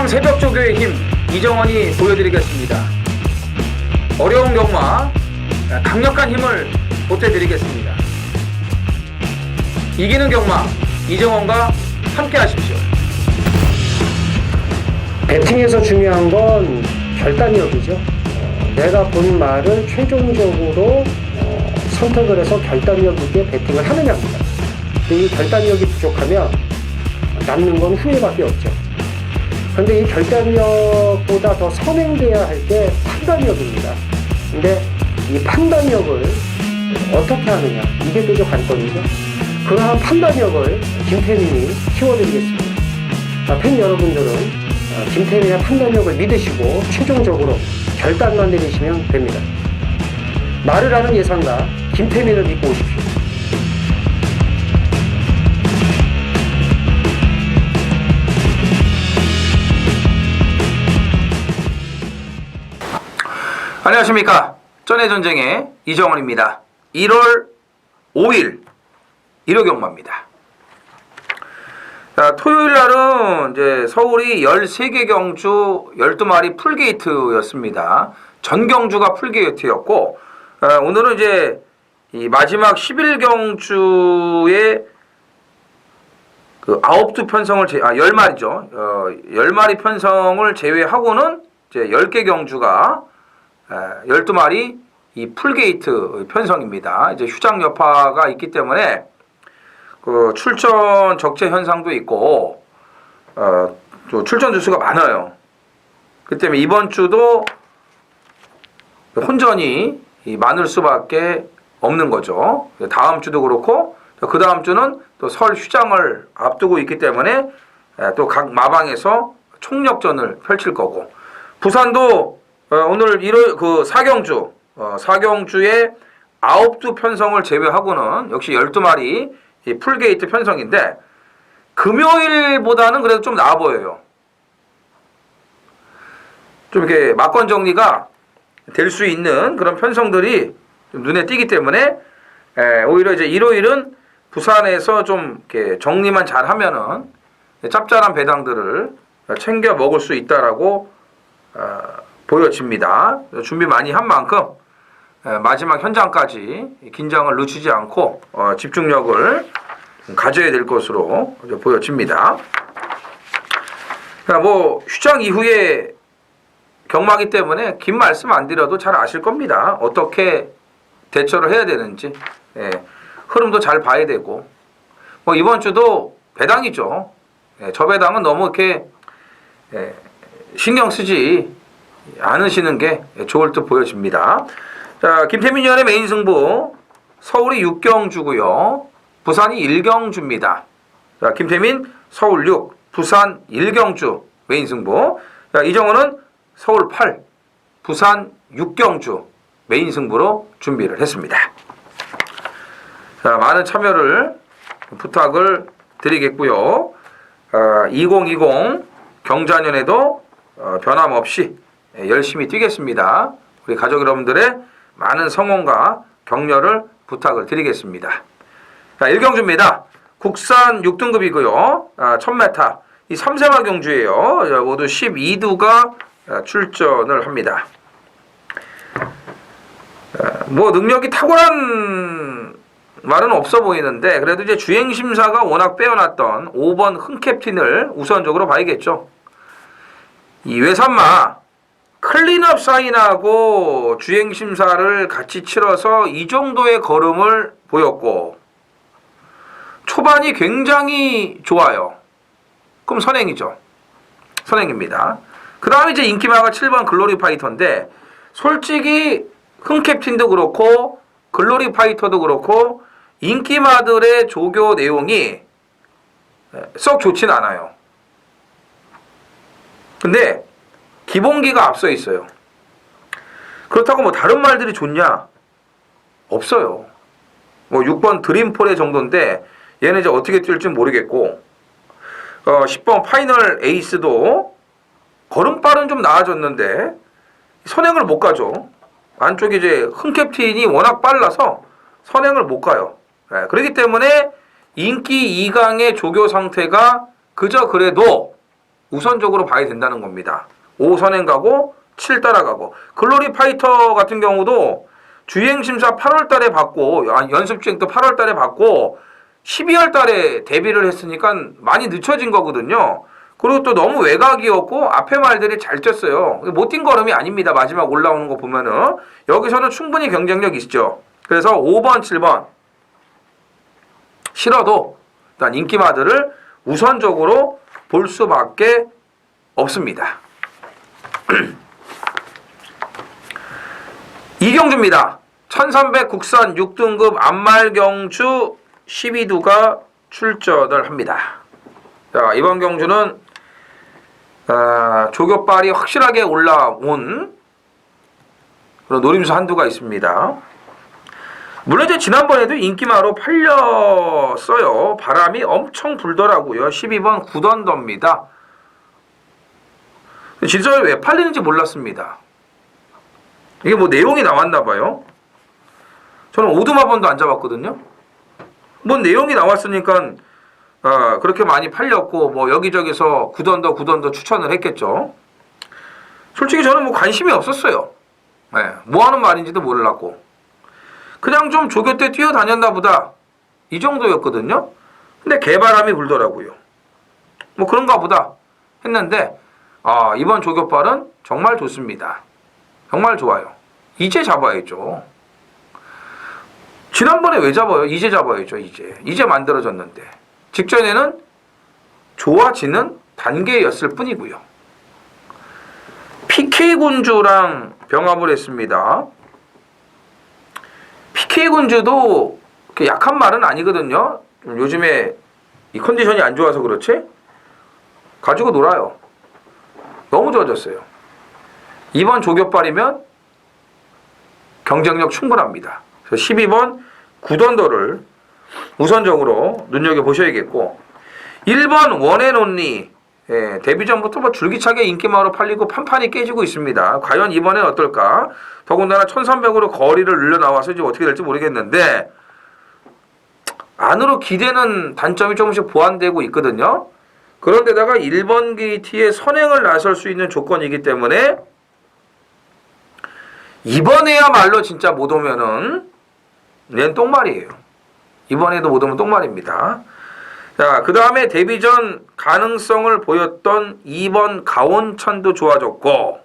새벽 조교의 힘 이정원이 보여드리겠습니다. 어려운 경마 강력한 힘을 보태드리겠습니다. 이기는 경마 이정원과 함께 하십시오. 배팅에서 중요한 건 결단력이죠. 내가 본 말을 최종적으로 선택을 해서 결단력 있게 배팅을 하느냐입니다. 이 결단력이 부족하면 남는 건 후회밖에 없죠. 그런데 이 결단력보다 더 선행돼야 할 게 판단력입니다. 근데 이 판단력을 어떻게 하느냐, 이게 또 관건이죠. 그러한 판단력을 김태민이 키워드리겠습니다. 팬 여러분들은 김태민의 판단력을 믿으시고 최종적으로 결단만 내리시면 됩니다. 말을 하는 예상가 김태민을 믿고 오십시오. 안녕하십니까. 전해전쟁의 이정원입니다. 1월 5일 일요경마입니다. 자, 토요일 날은 이제 서울이 13개 경주 12마리 풀게이트였습니다. 전 경주가 풀게이트였고, 오늘은 이제 이 마지막 11경주의 그 9두 편성을 10마리죠. 10마리 편성을 제외하고는 이제 10개 경주가 12마리 이 풀게이트 편성입니다. 이제 휴장 여파가 있기 때문에 그 출전 적재 현상도 있고, 또 출전 주수가 많아요. 그 때문에 이번 주도 혼전이 많을 수밖에 없는 거죠. 다음 주도 그렇고, 그 다음 주는 또 설 휴장을 앞두고 있기 때문에 또 각 마방에서 총력전을 펼칠 거고, 부산도 오늘 4경주, 4경주에 9두 편성을 제외하고는 역시 12마리 이 풀게이트 편성인데, 금요일보다는 그래도 좀 나아 보여요. 좀 이렇게 막건 정리가 될 수 있는 그런 편성들이 좀 눈에 띄기 때문에, 오히려 이제 일요일은 부산에서 좀 이렇게 정리만 잘 하면은 짭짤한 배당들을 챙겨 먹을 수 있다라고 보여집니다. 준비 많이 한 만큼 마지막 현장까지 긴장을 늦추지 않고 집중력을 가져야 될 것으로 보여집니다. 뭐 휴장 이후에 경마기 때문에 긴 말씀 안 드려도 잘 아실 겁니다. 어떻게 대처를 해야 되는지, 흐름도 잘 봐야 되고, 뭐 이번 주도 배당이죠. 저 배당은 너무 이렇게 신경 쓰지 않으시는 게 좋을 듯 보여집니다. 자, 김태민 위원의 메인 승부, 서울이 6경주고요. 부산이 1경주입니다. 자, 김태민 서울 6, 부산 1경주 메인 승부. 자, 이정호는 서울 8, 부산 6경주 메인 승부로 준비를 했습니다. 자, 많은 참여를 부탁을 드리겠고요. 2020 경자년에도 변함없이 열심히 뛰겠습니다. 우리 가족 여러분들의 많은 성원과 격려를 부탁을 드리겠습니다. 자, 1경주입니다. 국산 6등급이고요. 1000m. 이 3세마 경주예요. 모두 12두가 출전을 합니다. 뭐 능력이 탁월한 말은 없어 보이는데, 그래도 이제 주행심사가 워낙 빼어났던 5번 흥캡틴을 우선적으로 봐야겠죠. 이 외산마 클린업 사인하고 주행심사를 같이 치러서 이 정도의 걸음을 보였고, 초반이 굉장히 좋아요. 그럼 선행이죠. 선행입니다. 그 다음에 이제 인기마가 7번 글로리 파이터인데, 솔직히 흥캡틴도 그렇고 글로리 파이터도 그렇고 인기마들의 조교 내용이 썩 좋진 않아요. 근데 기본기가 앞서 있어요. 그렇다고 뭐 다른 말들이 좋냐? 없어요. 뭐 6번 드림폴의 정도인데 얘는 이제 어떻게 뛸지 모르겠고, 10번 파이널 에이스도 걸음발은 좀 나아졌는데 선행을 못 가죠. 안쪽에 이제 흥캡틴이 워낙 빨라서 선행을 못 가요. 그렇기 때문에 인기 2강의 조교 상태가 그저 그래도 우선적으로 봐야 된다는 겁니다. 5 선행 가고 7 따라가고. 글로리 파이터 같은 경우도 주행심사 8월 달에 받고 연습주행도 8월 달에 받고 12월 달에 데뷔를 했으니까 많이 늦춰진 거거든요. 그리고 또 너무 외곽이었고 앞에 말들이 잘 뛰었어요. 못 뛴 걸음이 아닙니다. 마지막 올라오는 거 보면은 여기서는 충분히 경쟁력 있죠. 그래서 5번, 7번 싫어도 일단 인기마들을 우선적으로 볼 수밖에 없습니다. 이경주입니다. 1300 국산 6등급 안말경주 12두가 출전을 합니다. 자, 이번 경주는 조교발이 확실하게 올라온 그런 노림수 한두가 있습니다. 물론 이제 지난번에도 인기마로 팔렸어요. 바람이 엄청 불더라고요. 12번 9던더입니다. 진짜 왜 팔리는지 몰랐습니다. 이게 뭐 내용이 나왔나 봐요. 저는 오두마번도 안 잡았거든요. 뭔 내용이 나왔으니까 그렇게 많이 팔렸고 뭐 여기저기서 9던더 추천을 했겠죠. 솔직히 저는 뭐 관심이 없었어요. 네, 뭐 하는 말인지도 몰랐고 그냥 좀 조교 때 뛰어다녔나 보다 이 정도였거든요. 근데 개바람이 불더라고요. 뭐 그런가 보다 했는데 이번 조교발은 정말 좋습니다. 정말 좋아요. 이제 잡아야죠. 지난번에 왜 잡아요? 이제 잡아야죠. 이제 만들어졌는데 직전에는 좋아지는 단계였을 뿐이고요. PK군주랑 병합을 했습니다. PK군주도 약한 말은 아니거든요. 요즘에 이 컨디션이 안 좋아서 그렇지 가지고 놀아요. 너무 좋아졌어요. 이번 조교발이면 경쟁력 충분합니다. 그래서 12번 9던더를 우선적으로 눈여겨보셔야겠고 1번 원앤온리 데뷔 전부터 뭐 줄기차게 인기마로 팔리고 판판이 깨지고 있습니다. 과연 이번엔 어떨까? 더군다나 1300으로 거리를 늘려나와서 이제 어떻게 될지 모르겠는데 안으로 기대는 단점이 조금씩 보완되고 있거든요. 그런데다가 1번 게이트에 선행을 나설 수 있는 조건이기 때문에 이번에야말로 진짜 못 오면은 얘는 똥말이에요. 이번에도 못 오면 똥말입니다. 자, 그 다음에 데뷔 전 가능성을 보였던 2번 가온천도 좋아졌고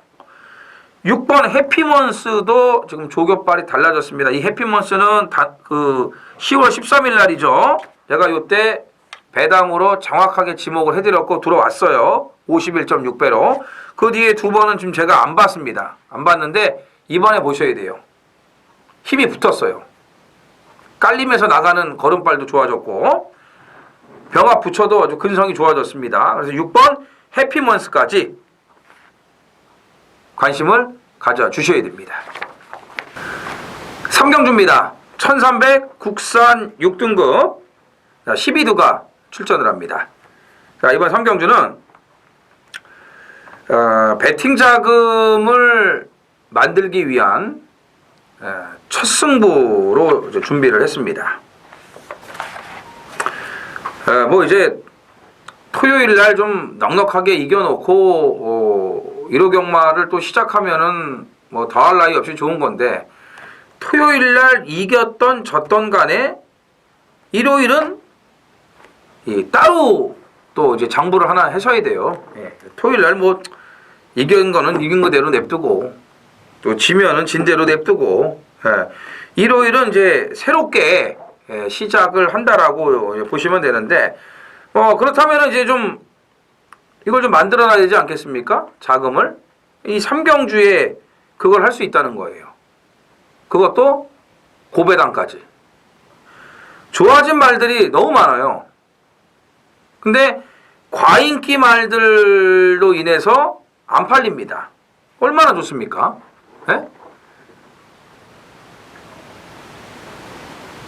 6번 해피먼스도 지금 조교발이 달라졌습니다. 이 해피먼스는 10월 13일 날이죠. 제가 요때 배당으로 정확하게 지목을 해드렸고 들어왔어요. 51.6배로. 그 뒤에 두 번은 지금 제가 안 봤습니다. 안 봤는데 이번에 보셔야 돼요. 힘이 붙었어요. 깔림에서 나가는 걸음발도 좋아졌고 병합 붙여도 아주 근성이 좋아졌습니다. 그래서 6번 해피먼스까지 관심을 가져주셔야 됩니다. 3경주입니다. 1300 국산 6등급 12두가 출전을 합니다. 자, 이번 3경주는 배팅 자금을 만들기 위한 첫 승부로 준비를 했습니다. 뭐 이제 토요일 날 좀 넉넉하게 이겨놓고 1호 경마를 또 시작하면은 뭐 더할 나위 없이 좋은 건데 토요일 날 이겼던 졌던 간에 일요일은 따로 또 이제 장부를 하나 하셔야 돼요. 토요일 날 뭐 이긴 거는 이긴 거대로 냅두고 또 지면은 진 대로 냅두고 일요일은 이제 새롭게 시작을 한다라고 보시면 되는데 그렇다면 이제 좀 이걸 좀 만들어놔야 되지 않겠습니까? 자금을 이 3경주에 그걸 할 수 있다는 거예요. 그것도 고배당까지. 좋아진 말들이 너무 많아요. 근데 과인기 말들로 인해서 안 팔립니다. 얼마나 좋습니까? 네?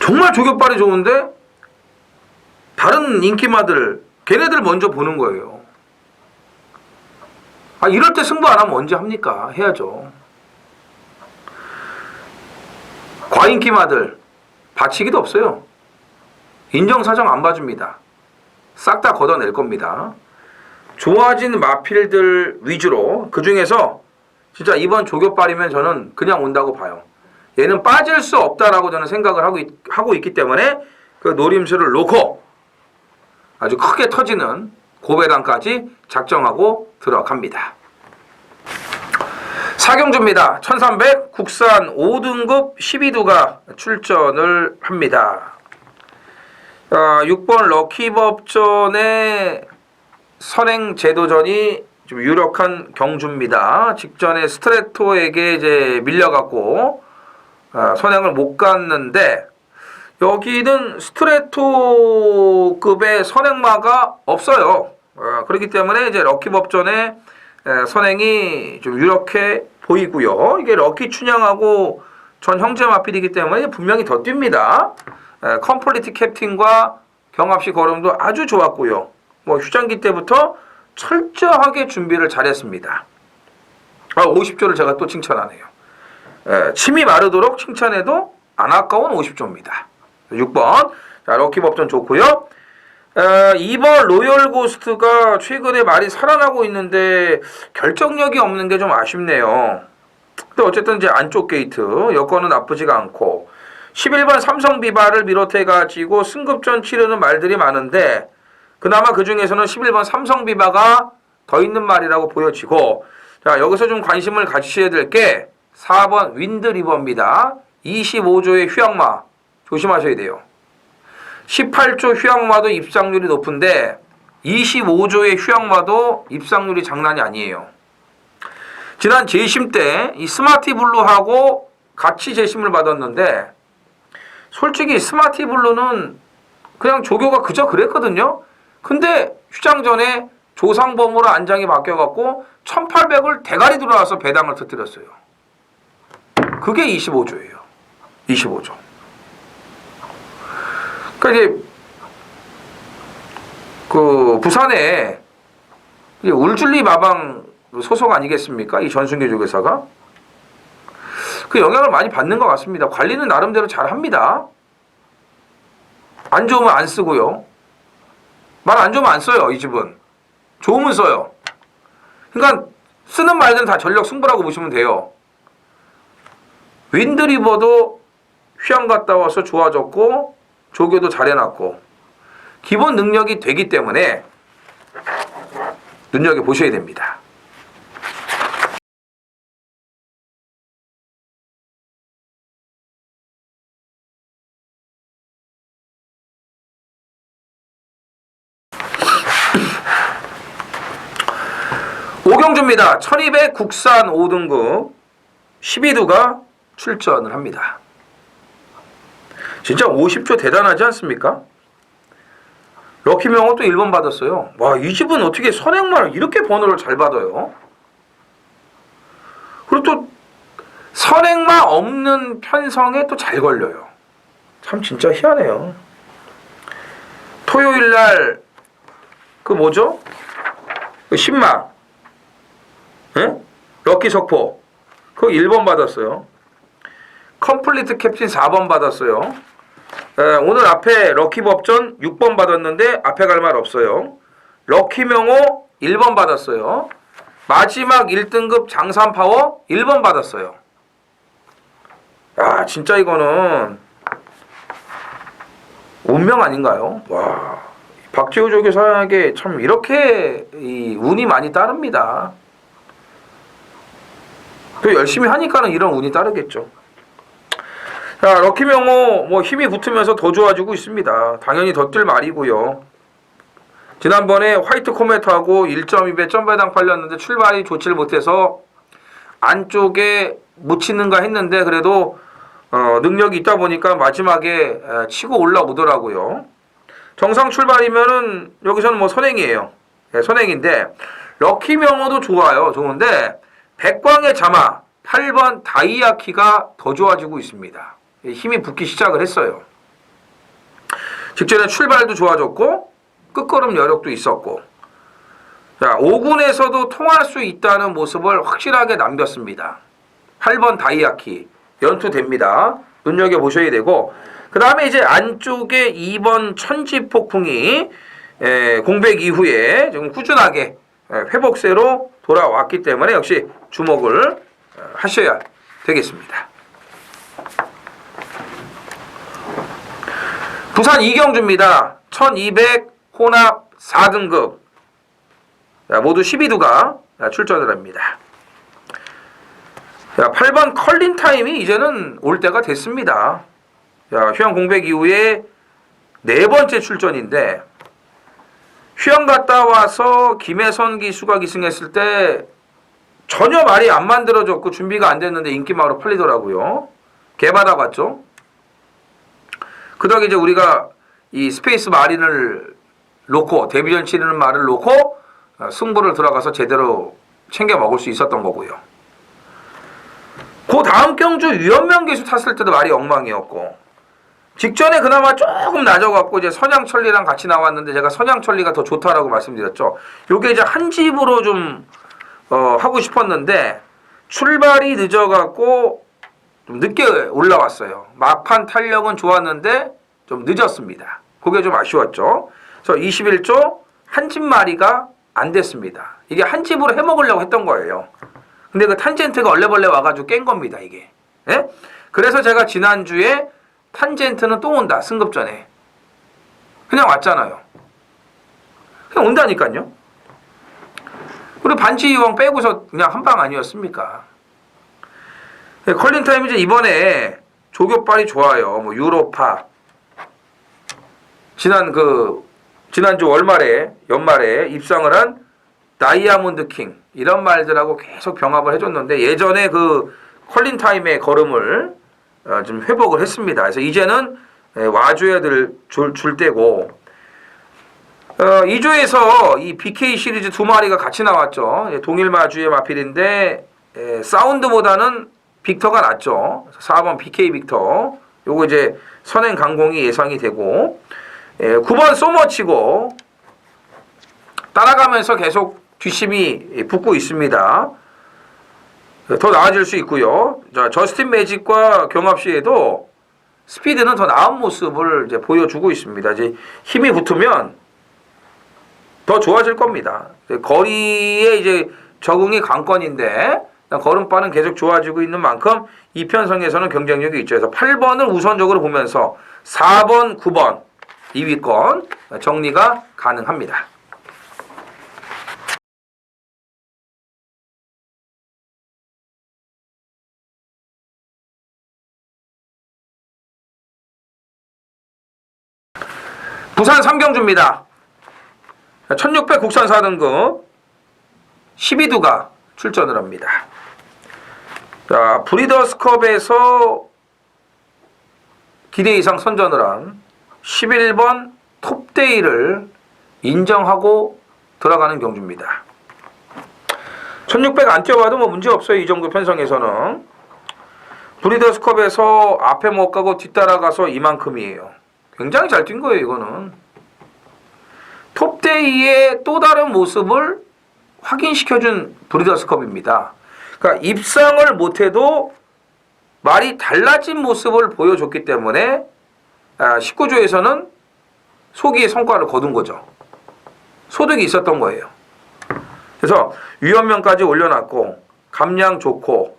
정말 조교발이 좋은데 다른 인기마들 걔네들 먼저 보는 거예요. 이럴 때 승부 안 하면 언제 합니까? 해야죠. 과인기마들 받치기도 없어요. 인정사정 안 봐줍니다. 싹 다 걷어낼 겁니다. 좋아진 마필들 위주로 그 중에서 진짜 이번 조교빨이면 저는 그냥 온다고 봐요. 얘는 빠질 수 없다라고 저는 생각을 하고 있기 때문에 그 노림수를 놓고 아주 크게 터지는 고배당까지 작정하고 들어갑니다. 사경주입니다. 1300 국산 5등급 12두가 출전을 합니다. 6번 럭키법전의 선행제도전이 좀 유력한 경주입니다. 직전에 스트레토에게 이제 밀려갖고 선행을 못 갔는데 여기는 스트레토급의 선행마가 없어요. 그렇기 때문에 이제 럭키법전의 선행이 좀 유력해 보이고요. 이게 럭키 춘향하고 전 형제 마필이기 때문에 분명히 더 뜁니다. 컴플리트 캡틴과 경합시 걸음도 아주 좋았고요. 뭐 휴장기 때부터 철저하게 준비를 잘했습니다. 50조를 제가 또 칭찬하네요. 침이 마르도록 칭찬해도 안 아까운 50조입니다. 6번 자, 럭키법전 좋고요. 2번 로열 고스트가 최근에 많이 살아나고 있는데 결정력이 없는 게 좀 아쉽네요. 근데 어쨌든 이제 안쪽 게이트 여건은 나쁘지가 않고 11번 삼성 비바를 비롯해가지고 승급전 치르는 말들이 많은데 그나마 그 중에서는 11번 삼성 비바가 더 있는 말이라고 보여지고 자 여기서 좀 관심을 가지셔야 될 게 4번 윈드리버입니다. 25조의 휴양마 조심하셔야 돼요. 18조 휴양마도 입상률이 높은데 25조의 휴양마도 입상률이 장난이 아니에요. 지난 재심 때 이 스마티블루하고 같이 재심을 받았는데 솔직히 스마티블루는 그냥 조교가 그저 그랬거든요. 근데 휴장 전에 조상범으로 안장이 바뀌어갖고 1800을 대가리 들어와서 배당을 터뜨렸어요. 그게 25조예요. 25조. 그러니까 이제 그 부산에 울줄리 마방 소속 아니겠습니까? 이 전순계 조교사가 그 영향을 많이 받는 것 같습니다. 관리는 나름대로 잘 합니다. 안 좋으면 안 쓰고요. 말 안 좋으면 안 써요. 이 집은 좋으면 써요. 그러니까 쓰는 말들은 다 전력 승부라고 보시면 돼요. 윈드리버도 휴양 갔다 와서 좋아졌고 조교도 잘해놨고 기본 능력이 되기 때문에 눈여겨보셔야 됩니다. 오경주입니다. 1200 국산 5등급 12두가 출전을 합니다. 진짜 50조 대단하지 않습니까? 럭키명호 또 1번 받았어요. 와, 이 집은 어떻게 선행만을 이렇게 번호를 잘 받아요? 그리고 또 선행마 없는 편성에 또 잘 걸려요. 참 진짜 희한해요. 토요일날 그 뭐죠? 그 신마 럭키 석포 그거 1번 받았어요. 컴플리트 캡틴 4번 받았어요. 오늘 앞에 럭키 법전 6번 받았는데 앞에 갈 말 없어요. 럭키 명호 1번 받았어요. 마지막 1등급 장산 파워 1번 받았어요. 야, 진짜 이거는 운명 아닌가요? 와, 박지호 조교사에게 참 이렇게 이 운이 많이 따릅니다. 또 열심히 하니까는 이런 운이 따르겠죠. 자, 럭키명호 뭐 힘이 붙으면서 더 좋아지고 있습니다. 당연히 더 뛸 말이고요. 지난번에 화이트 코메트하고 1.2배 점배당 팔렸는데 출발이 좋지를 못해서 안쪽에 묻히는가 했는데 그래도 능력이 있다 보니까 마지막에 치고 올라오더라고요. 정상 출발이면은 여기서는 뭐 선행이에요. 네, 선행인데 럭키명호도 좋아요. 좋은데 백광의 자마 8번 다이아키가 더 좋아지고 있습니다. 힘이 붙기 시작을 했어요. 직전에 출발도 좋아졌고 끝걸음 여력도 있었고 자 5군에서도 통할 수 있다는 모습을 확실하게 남겼습니다. 8번 다이아키 연투됩니다. 눈여겨보셔야 되고 그 다음에 이제 안쪽에 2번 천지폭풍이 공백 이후에 좀 꾸준하게 회복세로 돌아왔기 때문에 역시 주목을 하셔야 되겠습니다. 부산 이경주입니다. 1200 혼합 4등급. 모두 12두가 출전을 합니다. 8번 컬린 타임이 이제는 올 때가 됐습니다. 휴양 공백 이후에 네 번째 출전인데, 휴양 갔다 와서 김혜선 기수가 기승했을 때 전혀 말이 안 만들어졌고 준비가 안 됐는데 인기마로 팔리더라고요. 개받아봤죠. 그 덕에 이제 우리가 이 스페이스 마린을 놓고, 데뷔전 치르는 말을 놓고 승부를 들어가서 제대로 챙겨 먹을 수 있었던 거고요. 그 다음 경주 유현명 기수 탔을 때도 말이 엉망이었고, 직전에 그나마 조금 낮아갖고 이제 선양철리랑 같이 나왔는데 제가 선양철리가 더 좋다라고 말씀드렸죠. 요게 이제 한 집으로 좀 하고 싶었는데 출발이 늦어갖고 좀 늦게 올라왔어요. 막판 탄력은 좋았는데 좀 늦었습니다. 그게 좀 아쉬웠죠. 그래서 21조 한 집 마리가 안 됐습니다. 이게 한 집으로 해먹으려고 했던 거예요. 근데 그 탄젠트가 얼레벌레 와가지고 깬 겁니다, 이게. 예? 그래서 제가 지난주에 탄젠트는 또 온다, 승급전에. 그냥 왔잖아요. 그냥 온다니까요. 그리고 반치 이왕 빼고서 그냥 한 방 아니었습니까? 컬린 타임 이제 이번에 조교빨이 좋아요. 뭐 유로파. 지난주 연말에 입상을 한 다이아몬드 킹. 이런 말들하고 계속 병합을 해줬는데, 예전에 그 컬린 타임의 걸음을 좀 회복을 했습니다. 그래서 이제는 와줘야 줄 때고, 2조에서 이 BK 시리즈 두 마리가 같이 나왔죠. 동일 마주의 마필인데 사운드보다는 빅터가 낫죠. 4번 BK 빅터. 요거 이제 선행 강공이 예상이 되고, 9번 소머치고 따라가면서 계속 뒷심이 붙고 있습니다. 더 나아질 수 있고요. 자, 저스틴 매직과 경합 시에도 스피드는 더 나은 모습을 이제 보여주고 있습니다. 이제 힘이 붙으면 더 좋아질 겁니다. 거리에 이제 적응이 관건인데 걸음바는 계속 좋아지고 있는 만큼 이편성에서는 경쟁력이 있죠. 그래서 8번을 우선적으로 보면서 4번, 9번 2위권 정리가 가능합니다. 부산 삼경주입니다. 1600 국산 4등급 12두가 출전을 합니다. 자, 브리더스컵에서 기대 이상 선전을 한 11번 톱데이를 인정하고 들어가는 경주입니다. 1600 안 뛰어봐도 뭐 문제 없어요. 이 정도 편성에서는. 브리더스컵에서 앞에 못 가고 뒤따라가서 이만큼이에요. 굉장히 잘 뛴 거예요, 이거는. 톱데이의 또 다른 모습을 확인시켜준 브리더스컵입니다. 그러니까 입상을 못해도 말이 달라진 모습을 보여줬기 때문에 19조에서는 소기의 성과를 거둔 거죠. 소득이 있었던 거예요. 그래서 유연면까지 올려놨고 감량 좋고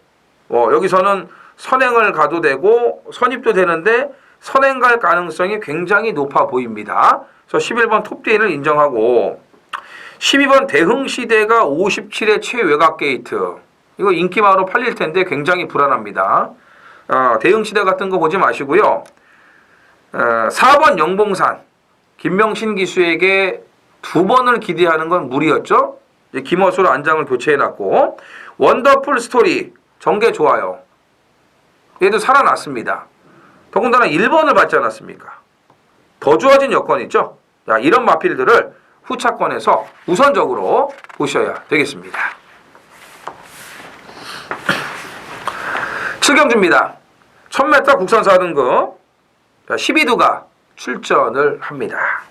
여기서는 선행을 가도 되고 선입도 되는데 선행 갈 가능성이 굉장히 높아 보입니다. 그래서 11번 톱데이를 인정하고 12번 대흥시대가 57의 최외곽 게이트. 이거 인기마로 팔릴 텐데 굉장히 불안합니다. 대흥시대 같은 거 보지 마시고요. 4번 영봉산. 김명신 기수에게 2번을 기대하는 건 무리였죠. 이제 김어수로 안장을 교체해놨고 원더풀 스토리. 전개 좋아요. 얘도 살아났습니다. 더군다나 1번을 받지 않았습니까? 더 좋아진 여건이죠. 자, 이런 마필들을 후차권에서 우선적으로 보셔야 되겠습니다. 7경주입니다. 1000m 국산 4등급 12두가 출전을 합니다.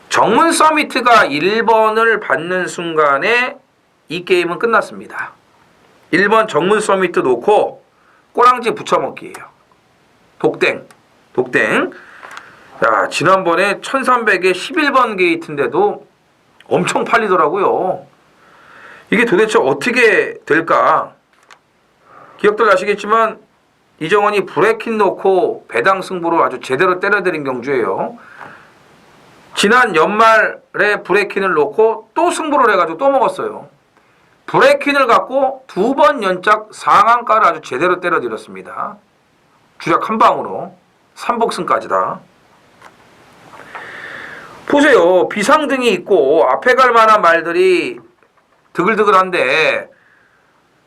정문 서미트가 1번을 받는 순간에 이 게임은 끝났습니다. 1번 정문 서미트 놓고 꼬랑지 붙여먹기예요. 독땡. 자, 지난번에 1300에 11번 게이트인데도 엄청 팔리더라고요. 이게 도대체 어떻게 될까? 기억들 나시겠지만 이정원이 브레이킹 놓고 배당 승부로 아주 제대로 때려드린 경주예요. 지난 연말에 브레이킹을 놓고 또 승부를 해가지고 또 먹었어요. 브레이킹을 갖고 2번 연짝 상한가를 아주 제대로 때려드렸습니다. 주작 한 방으로 3복승까지다. 보세요. 비상등이 있고 앞에 갈 만한 말들이 드글드글한데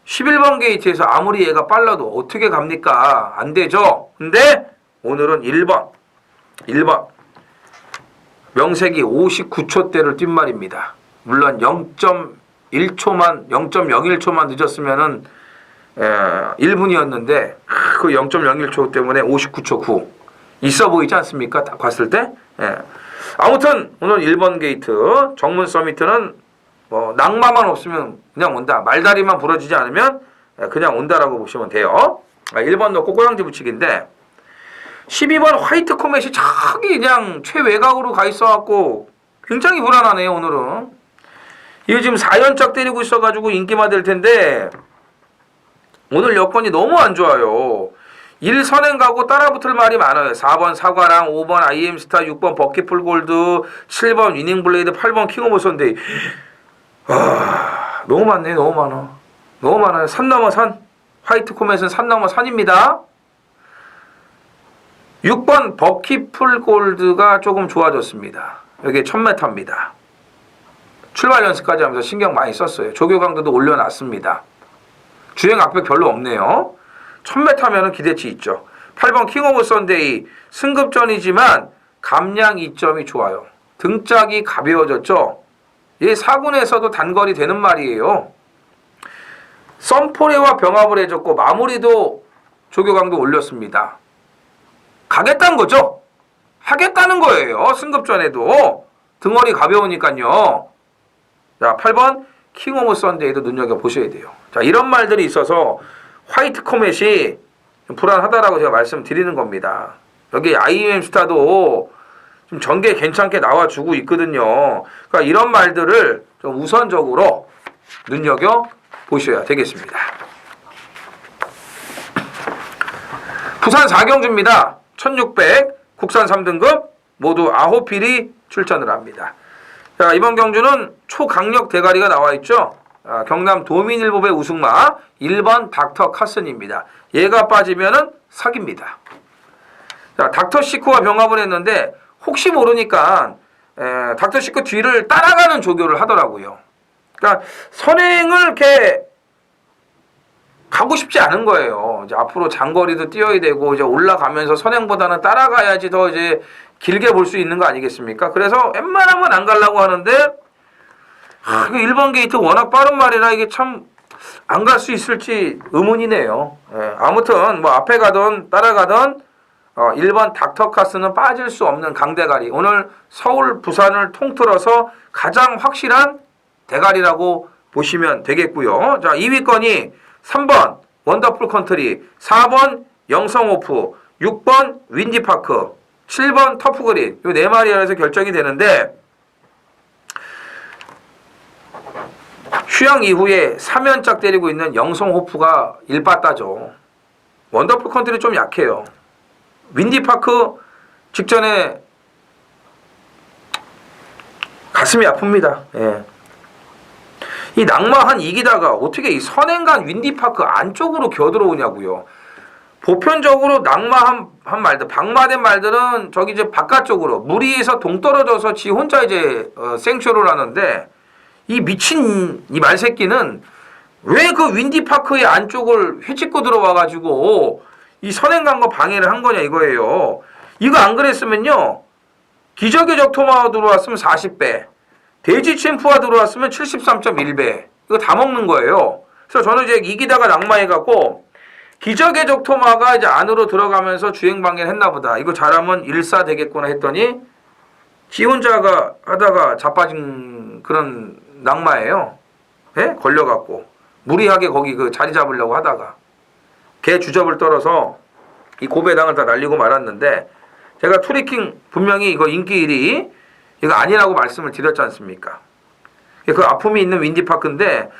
11번 게이트에서 아무리 얘가 빨라도 어떻게 갑니까? 안 되죠. 근데 오늘은 1번 명색이 59초대를 뛴 말입니다. 물론 0.1초만 0.01초만 늦었으면은 1분이었는데 그 0.01초 때문에 59초 9 있어 보이지 않습니까? 딱 봤을 때. 아무튼 오늘 1번 게이트 정문 서미트는 뭐 낙마만 없으면 그냥 온다. 말다리만 부러지지 않으면 그냥 온다라고 보시면 돼요. 1번 넣고 꼬랑지 붙이기인데 12번 화이트 코멧이 저기 그냥 최외곽으로 가 있어갖고 굉장히 불안하네요. 오늘은. 이게 지금 4연짝 때리고 있어가지고 인기만 될 텐데 오늘 여건이 너무 안 좋아요. 1 선행 가고 따라붙을 말이 많아요. 4번 사과랑 5번 IM스타 6번 버킷풀 골드 7번 위닝블레이드 8번 킹 오브 선데이. 너무 많네. 너무 많아요. 산 넘어 산. 화이트 코멧은 산 넘어 산입니다. 6번 버킷풀 골드가 조금 좋아졌습니다. 여기 1000m입니다. 출발 연습까지 하면서 신경 많이 썼어요. 조교 강도도 올려놨습니다. 주행 악백 별로 없네요. 1000m면은 기대치 있죠. 8번 킹 오브 선데이 승급전이지만 감량 이점이 좋아요. 등짝이 가벼워졌죠. 이 사군에서도 단거리 되는 말이에요. 썸포레와 병합을 해줬고 마무리도 조교 강도 올렸습니다. 가겠다는 거죠. 하겠다는 거예요. 승급전에도 등허리 가벼우니까요. 자, 8번 킹 오브 선데이도 눈여겨보셔야 돼요. 자, 이런 말들이 있어서 화이트 코멧이 좀 불안하다라고 제가 말씀드리는 겁니다. 여기 IM스타도 좀 전개 괜찮게 나와주고 있거든요. 그러니까 이런 말들을 좀 우선적으로 눈여겨보셔야 되겠습니다. 부산 4경주입니다. 1600 국산 3등급 모두 9필이 출전을 합니다. 자, 이번 경주는 초강력 대가리가 나와 있죠. 경남 도민일보배 우승마 1번 닥터 카슨입니다. 얘가 빠지면은 사기입니다. 자, 닥터 시코와 병합을 했는데 혹시 모르니까 닥터 시코 뒤를 따라가는 조교를 하더라고요. 그러니까 선행을 이렇게 가고 싶지 않은 거예요. 이제 앞으로 장거리도 뛰어야 되고 이제 올라가면서 선행보다는 따라가야지 더 이제 길게 볼 수 있는 거 아니겠습니까? 그래서 웬만하면 안 가려고 하는데 1번 게이트 워낙 빠른 말이라 이게 참 안 갈 수 있을지 의문이네요. 아무튼 뭐 앞에 가든 따라가든 1번 닥터카스는 빠질 수 없는 강대가리. 오늘 서울 부산을 통틀어서 가장 확실한 대가리라고 보시면 되겠고요. 자, 2위권이 3번 원더풀 컨트리, 4번 영성오프, 6번 윈디파크, 7번 터프그린. 이 4마리 안에서 결정이 되는데 휴양 이후에 3연짝 때리고 있는 영성호프가 일빠따죠. 원더풀 컨트리 좀 약해요. 윈디파크 직전에 가슴이 아픕니다. 예. 이 낙마한 이기다가 어떻게 이 선행간 윈디파크 안쪽으로 겨들어오냐고요. 보편적으로 낙마한 말들, 방마된 말들은 저기 이제 바깥쪽으로 무리에서 동떨어져서 지 혼자 이제 생쇼를 하는데 이 미친 이 말새끼는 왜 그 윈디파크의 안쪽을 회집고 들어와가지고 이 선행간과 방해를 한 거냐 이거예요. 이거 안 그랬으면요. 기적의 적토마가 들어왔으면 40배, 돼지 챔프가 들어왔으면 73.1배. 이거 다 먹는 거예요. 그래서 저는 이제 이기다가 낙마해갖고 기적의 적토마가 이제 안으로 들어가면서 주행 방해를 했나 보다. 이거 잘하면 일사 되겠구나 했더니 지 혼자가 하다가 자빠진 그런 낙마예요. 예? 걸려갖고 무리하게 거기 그 자리 잡으려고 하다가 개 주접을 떨어서 이 고배당을 다 날리고 말았는데 제가 투리킹 분명히 이거 인기 1위 이거 아니라고 말씀을 드렸지 않습니까? 그 아픔이 있는 윈디파크인데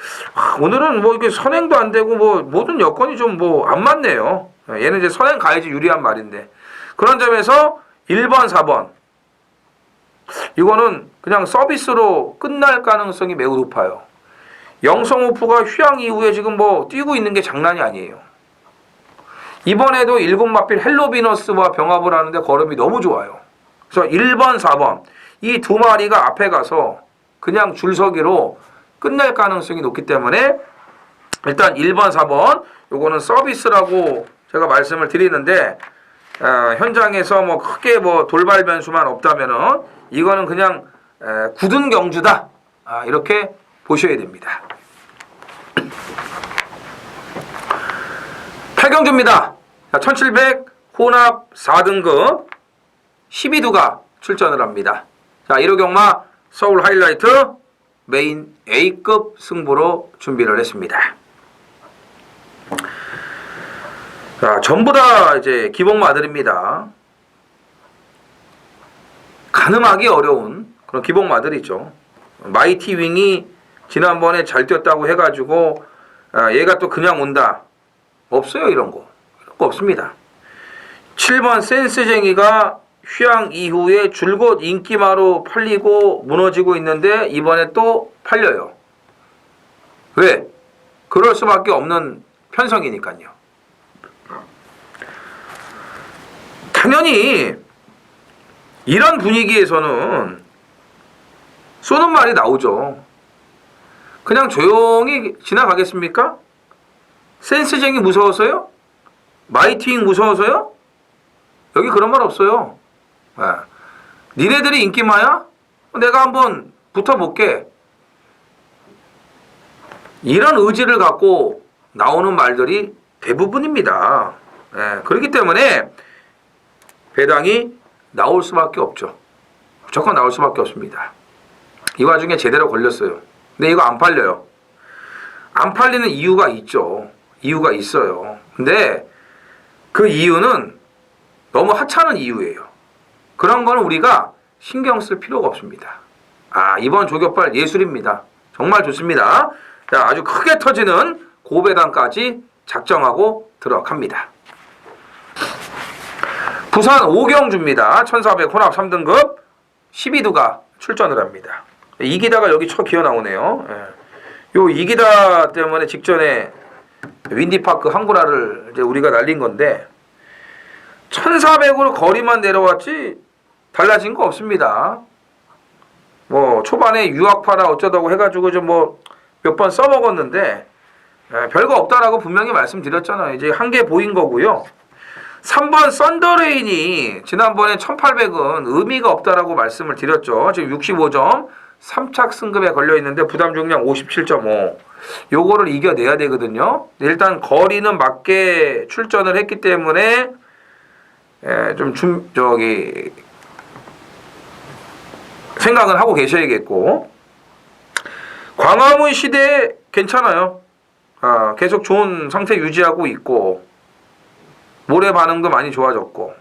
오늘은 뭐 이게 선행도 안 되고 뭐 모든 여건이 좀 뭐 안 맞네요. 얘는 이제 선행 가야지 유리한 말인데 그런 점에서 1번, 4번 이거는 그냥 서비스로 끝날 가능성이 매우 높아요. 영성호프가 휴양 이후에 지금 뭐 뛰고 있는 게 장난이 아니에요. 이번에도 7 마필 헬로비너스와 병합을 하는데 걸음이 너무 좋아요. 그래서 1번, 4번 이 두 마리가 앞에 가서 그냥 줄서기로 끝낼 가능성이 높기 때문에 일단 1번, 4번 요거는 서비스라고 제가 말씀을 드리는데 현장에서 뭐 크게 뭐 돌발 변수만 없다면은 이거는 그냥 굳은 경주다 이렇게 보셔야 됩니다. 8경주입니다. 1700 혼합 4등급 12두가 출전을 합니다. 자, 1호 경마 서울 하이라이트 메인 A급 승부로 준비를 했습니다. 자, 전부 다 이제 기복마들입니다. 가늠하기 어려운 그런 기복마들이죠. 마이티 윙이 지난번에 잘 뛰었다고 해가지고 얘가 또 그냥 온다. 없어요, 이런 거. 이런 거 없습니다. 7번 센스쟁이가 휴양 이후에 줄곧 인기마로 팔리고 무너지고 있는데 이번에 또 팔려요. 왜? 그럴 수밖에 없는 편성이니까요. 당연히 이런 분위기에서는 쏘는 말이 나오죠. 그냥 조용히 지나가겠습니까? 센스쟁이 무서워서요? 마이티윙 무서워서요? 여기 그런 말 없어요. 니네들이 인기마야? 내가 한번 붙어볼게. 이런 의지를 갖고 나오는 말들이 대부분입니다. 그렇기 때문에 배당이 나올 수밖에 없죠. 무조건 나올 수밖에 없습니다. 이 와중에 제대로 걸렸어요. 근데 이거 안 팔려요. 안 팔리는 이유가 있죠. 이유가 있어요. 근데 그 이유는 너무 하찮은 이유예요. 그런 거는 우리가 신경 쓸 필요가 없습니다. 이번 조격발 예술입니다. 정말 좋습니다. 자, 아주 크게 터지는 고배당까지 작정하고 들어갑니다. 부산 5경주입니다. 1400 혼합 3등급 12두가 출전을 합니다. 이기다가 여기 쳐 기어 나오네요. 요 이기다 때문에 직전에 윈디파크 항구라를 이제 우리가 날린 건데 1400으로 거리만 내려왔지 달라진 거 없습니다. 뭐 초반에 유학파라 어쩌다고 해가지고 좀 뭐 몇 번 써먹었는데 별거 없다라고 분명히 말씀드렸잖아요. 이제 한계 보인 거고요. 3번 썬더레인이 지난번에 1800은 의미가 없다라고 말씀을 드렸죠. 지금 65점 3착 승급에 걸려 있는데 부담 중량 57.5 요거를 이겨내야 되거든요. 일단 거리는 맞게 출전을 했기 때문에 생각을 하고 계셔야겠고 광화문 시대 괜찮아요. 계속 좋은 상태 유지하고 있고 모래 반응도 많이 좋아졌고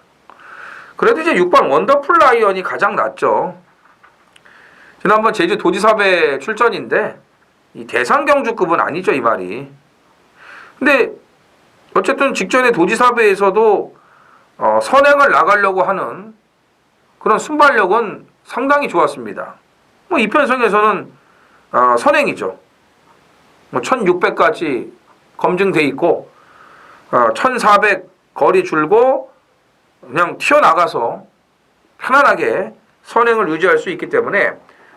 그래도 이제 6번 원더풀 라이언이 가장 낫죠. 지난번 제주 도지사배 출전인데 이 대상 경주급은 아니죠, 이 말이. 근데 어쨌든 직전에 도지사배에서도 선행을 나가려고 하는 그런 순발력은 상당히 좋았습니다. 뭐 이편성에서는 선행이죠. 뭐 1600까지 검증돼 있고 1400 거리 줄고 그냥 튀어나가서 편안하게 선행을 유지할 수 있기 때문에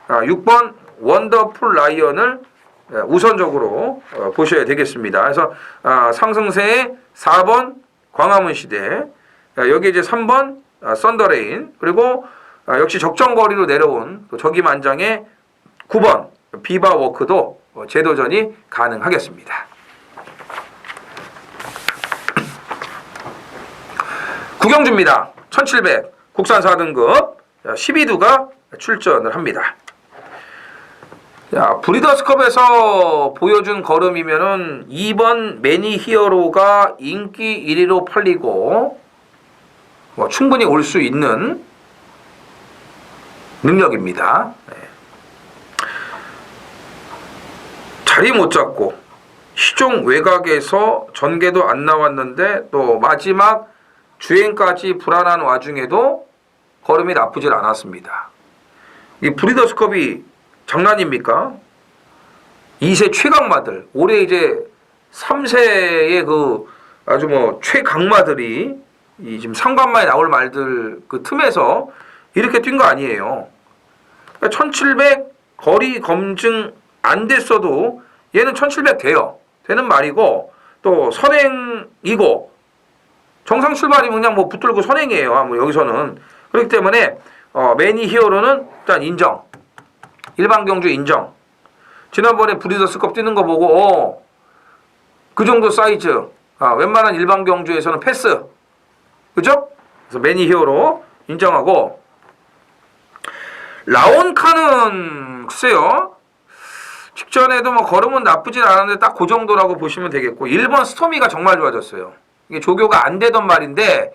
6번 원더풀 라이언을 우선적으로 보셔야 되겠습니다. 그래서 상승세의 4번 광화문 시대, 여기 이제 3번 썬더레인, 그리고 역시 적정거리로 내려온 저기만장의 9번 비바워크도 재도전이 가능하겠습니다. 9경주입니다. 1700 국산 4등급 12두가 출전을 합니다. 자, 브리더스컵에서 보여준 걸음이면은 2번 매니 히어로가 인기 1위로 팔리고 충분히 올 수 있는 능력입니다. 자리 못 잡고 시종 외곽에서 전개도 안 나왔는데 또 마지막 주행까지 불안한 와중에도 걸음이 나쁘질 않았습니다. 이 브리더스컵이 장난입니까? 2세 최강마들, 올해 이제 3세의 그 아주 뭐 최강마들이 이 지금 상관마에 나올 말들 그 틈에서 이렇게 뛴 거 아니에요. 1700 거리 검증 안 됐어도 얘는 1700 돼요. 되는 말이고 또 선행이고 정상 출발이면 그냥 뭐 붙들고 선행이에요. 뭐 여기서는 그렇기 때문에 매니 히어로는 일단 인정. 일반 경주 인정. 지난번에 브리더스컵 뛰는 거 보고 그 정도 사이즈 웬만한 일반 경주에서는 패스. 그죠? 그래서 매니 히어로 인정하고 라온카는 글쎄요. 직전에도 뭐 걸음은 나쁘진 않았는데 딱 그 정도라고 보시면 되겠고 1번 스토미가 정말 좋아졌어요. 이게 조교가 안 되던 말인데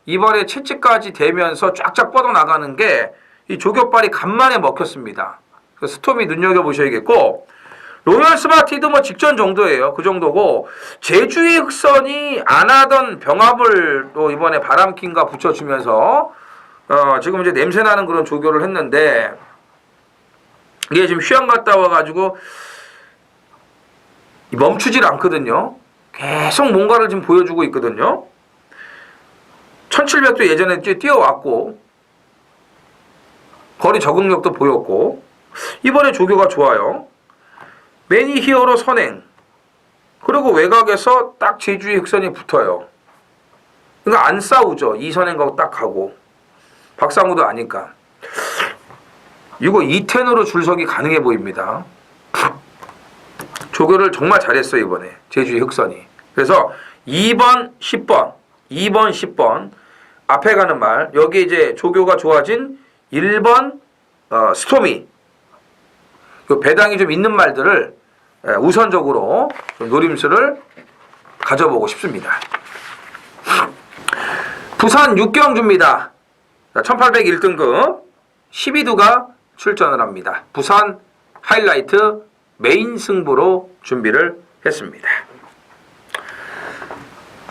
이번에 채찍까지 되면서 쫙쫙 뻗어나가는 게 이 조교발이 간만에 먹혔습니다. 그래서 스톰이 눈여겨보셔야겠고 로열 스마티도 뭐 직전 정도예요. 그 정도고 제주의 흑선이 안 하던 병합을 또 이번에 바람킹과 붙여주면서 지금 이제 냄새나는 그런 조교를 했는데 이게 지금 휴양 갔다 와가지고 멈추질 않거든요. 계속 뭔가를 지금 보여주고 있거든요. 1700도 예전에 뛰어왔고 거리 적응력도 보였고 이번에 조교가 좋아요. 매니 히어로 선행 그리고 외곽에서 딱 제주의 흑선이 붙어요. 그러니까 안 싸우죠. 이 선행하고 딱 가고 박상우도 아니까 이거 2텐으로 줄서기 가능해 보입니다. 조교를 정말 잘했어요. 이번에 제주의 흑선이. 그래서 2번 10번 2번 10번 앞에 가는 말 여기 이제 조교가 좋아진 1번 스토미 배당이 좀 있는 말들을 우선적으로 좀 노림수를 가져보고 싶습니다. 부산 6경주입니다. 1800 1등급 12두가 출전을 합니다. 부산 하이라이트 메인 승부로 준비를 했습니다.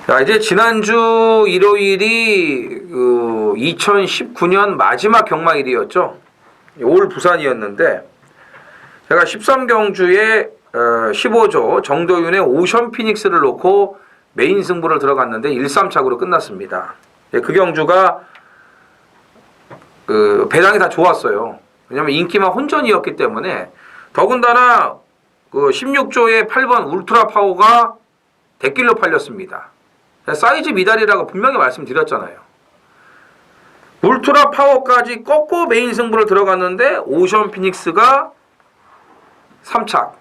자, 이제 지난주 일요일이 2019년 마지막 경마일이었죠. 올 부산이었는데 제가 13경주에 15조 정도윤의 오션 피닉스를 놓고 메인 승부를 들어갔는데 1-3착으로 끝났습니다. 그 경주가 배당이 다 좋았어요. 왜냐면 인기만 혼전이었기 때문에 더군다나 16조의 8번 울트라 파워가 대길로 팔렸습니다. 사이즈 미달이라고 분명히 말씀드렸잖아요. 울트라 파워까지 꺾고 메인 승부를 들어갔는데 오션 피닉스가 3착.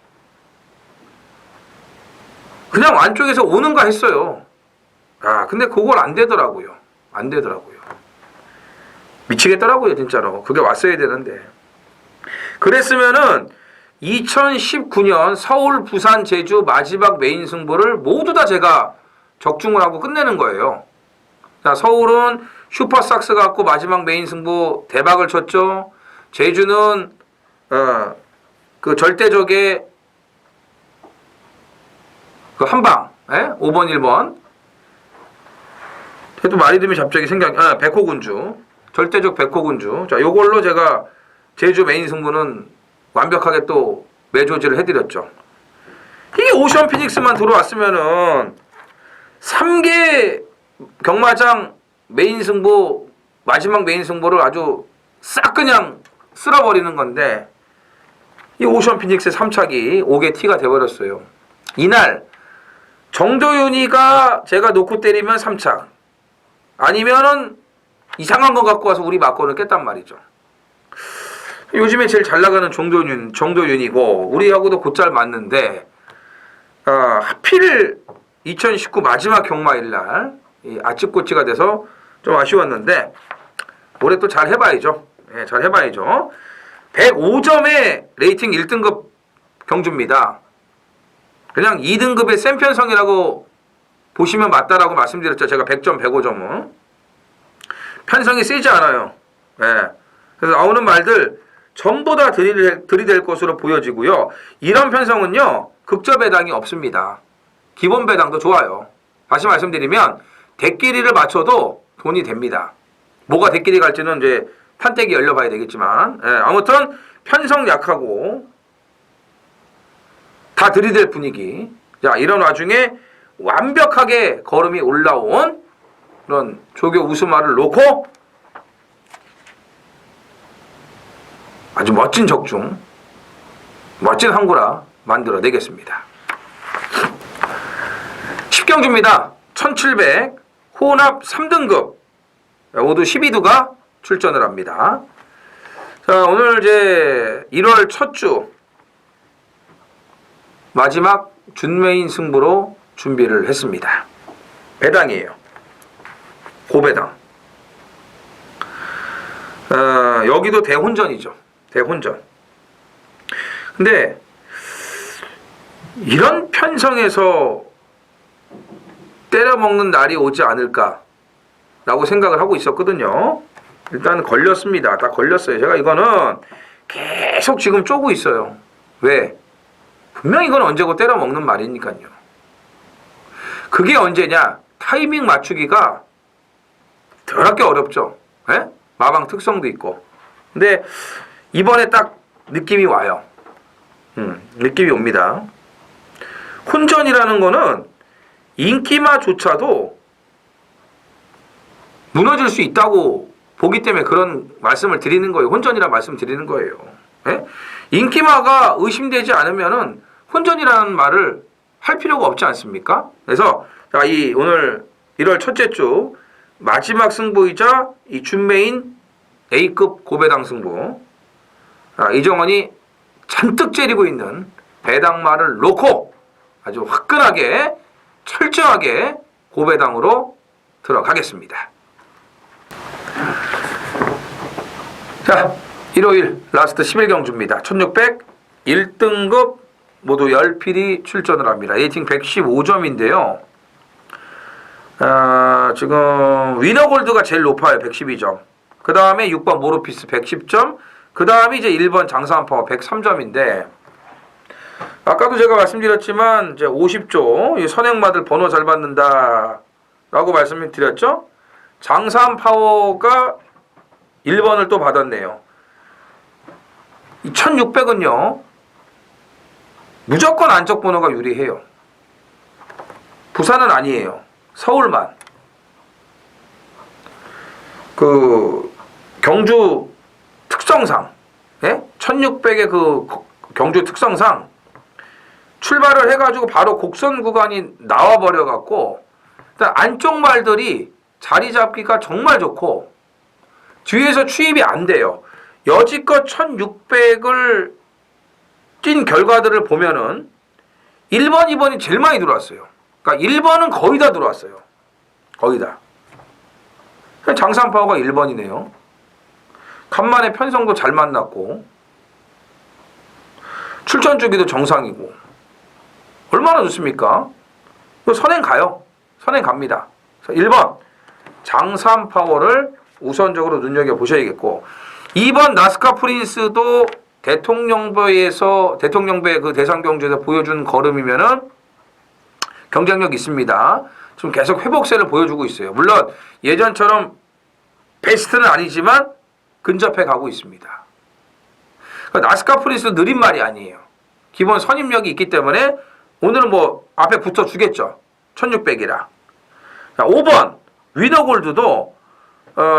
그냥 안쪽에서 오는가 했어요. 근데 그걸 안 되더라고요. 안 되더라고요. 미치겠더라고요, 진짜로. 그게 왔어야 되는데. 그랬으면은 2019년 서울, 부산, 제주 마지막 메인 승부를 모두 다 제가 적중을 하고 끝내는 거예요. 자, 서울은 슈퍼삭스 갖고 마지막 메인 승부 대박을 쳤죠. 제주는 그 절대적의 그 한방 5번 1번 그래도 말 이름이 갑자기 백호군주 절대적 백호군주. 자, 요걸로 제가 제주 메인 승부는 완벽하게 또 매조지를 해드렸죠. 이 오션 피닉스만 들어왔으면은 3개 경마장 메인 승부 마지막 메인 승부를 아주 싹 그냥 쓸어버리는 건데 이 오션 피닉스의 3착이 5개 T가 돼버렸어요. 이날 정도윤이가 제가 놓고 때리면 3착 아니면은 이상한 거 갖고 와서 우리 막고를 깼단 말이죠. 요즘에 제일 잘 나가는 정도윤이고 우리하고도 곧잘 맞는데 하필 2019 마지막 경마일 날 아ጭ꼬치가 돼서 좀 아쉬웠는데 올해 또 잘 해봐야죠. 잘 해봐야죠. 105점의 레이팅 1등급 경주입니다. 그냥 2등급의 센 편성이라고 보시면 맞다라고 말씀드렸죠. 제가 100점, 105점은. 편성이 세지 않아요. 그래서 나오는 말들 전부 다 들이댈 것으로 보여지고요. 이런 편성은요. 극저 배당이 없습니다. 기본 배당도 좋아요. 다시 말씀드리면 대끼리를 맞춰도 돈이 됩니다. 뭐가 대끼리 갈지는 이제 판때기 열려봐야 되겠지만, 아무튼 편성 약하고 다 들이댈 분위기. 자, 이런 와중에 완벽하게 걸음이 올라온 그런 조교 우스마를 놓고 아주 멋진 적중, 멋진 항구라 만들어내겠습니다. 10경주입니다. 1700 혼합 3등급 모두 12두가 출전을 합니다. 자, 오늘 이제 1월 첫 주 마지막 준메인 승부로 준비를 했습니다. 배당이에요. 고배당. 여기도 대혼전이죠. 대혼전. 근데 이런 편성에서 때려먹는 날이 오지 않을까라고 생각을 하고 있었거든요. 일단 걸렸습니다. 다 걸렸어요. 제가 이거는 계속 지금 쪼고 있어요. 왜? 분명히 이건 언제고 때려먹는 말이니까요. 그게 언제냐? 타이밍 맞추기가 더럽게 어렵죠. 예? 마방 특성도 있고. 근데 이번에 딱 느낌이 와요. 느낌이 옵니다. 혼전이라는 거는 인기마조차도 무너질 수 있다고 보기 때문에 그런 말씀을 드리는 거예요. 혼전이라 말씀 드리는 거예요. 예? 인기마가 의심되지 않으면은 혼전이라는 말을 할 필요가 없지 않습니까? 그래서 자, 이 오늘 1월 첫째 주 마지막 승부이자 이 준메인 A급 고배당 승부. 이정원이 잔뜩 째리고 있는 배당말을 놓고 아주 화끈하게 철저하게 고배당으로 들어가겠습니다. 자, 일요일 라스트 11경주입니다. 1600 1등급 모두 10필이 출전을 합니다. 레이팅 115점인데요. 지금 위너골드가 제일 높아요. 112점. 그 다음에 6번 모로피스 110점. 그 다음에 이제 1번 장사한파워 103점인데, 아까도 제가 말씀드렸지만, 이제 50조, 선행마들 번호 잘 받는다. 라고 말씀을 드렸죠? 장사한파워가 1번을 또 받았네요. 이 1600은요, 무조건 안적 번호가 유리해요. 부산은 아니에요. 서울만. 경주 특성상, 예? 1600의 그 경주 특성상 출발을 해가지고 바로 곡선 구간이 나와버려갖고, 일단 안쪽 말들이 자리 잡기가 정말 좋고, 뒤에서 추입이 안 돼요. 여지껏 1600을 뛴 결과들을 보면은 1번, 2번이 제일 많이 들어왔어요. 그러니까 1번은 거의 다 들어왔어요. 거의 다. 장산파워가 1번이네요. 간만에 편성도 잘 만났고, 출전 주기도 정상이고, 얼마나 좋습니까? 선행 가요. 선행 갑니다. 1번 장산파워를 우선적으로 눈여겨보셔야겠고, 2번 나스카 프린스도 대통령배의 그 대상경주에서 보여준 걸음이면은 경쟁력 있습니다. 지금 계속 회복세를 보여주고 있어요. 물론 예전처럼 베스트는 아니지만 근접해 가고 있습니다. 그러니까 나스카 프린스도 느린 말이 아니에요. 기본 선임력이 있기 때문에 오늘은 뭐 앞에 붙어주겠죠. 1600이라. 자, 5번 위너골드도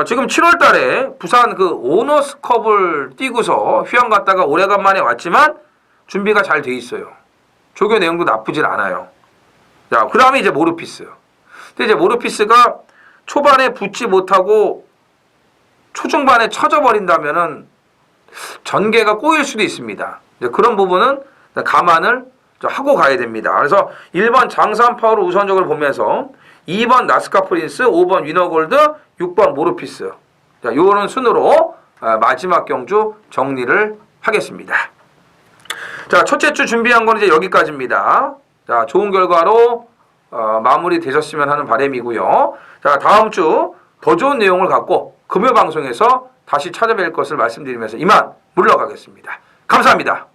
지금 7월 달에 부산 그 오너스컵을 뛰고서 휴양 갔다가 오래간만에 왔지만 준비가 잘 돼 있어요. 조교 내용도 나쁘질 않아요. 자, 그 다음에 이제 모르피스. 근데 이제 모르피스가 초반에 붙지 못하고 초중반에 쳐져버린다면은 전개가 꼬일 수도 있습니다. 이제 그런 부분은 감안을 하고 가야 됩니다. 그래서 1번 장산파워를 우선적으로 보면서 2번 나스카 프린스, 5번 위너골드, 6번 모르피스. 자, 요런 순으로 마지막 경주 정리를 하겠습니다. 자, 첫째 주 준비한 건 이제 여기까지입니다. 자, 좋은 결과로 마무리 되셨으면 하는 바람이고요. 자, 다음 주 더 좋은 내용을 갖고 금요 방송에서 다시 찾아뵐 것을 말씀드리면서 이만 물러가겠습니다. 감사합니다.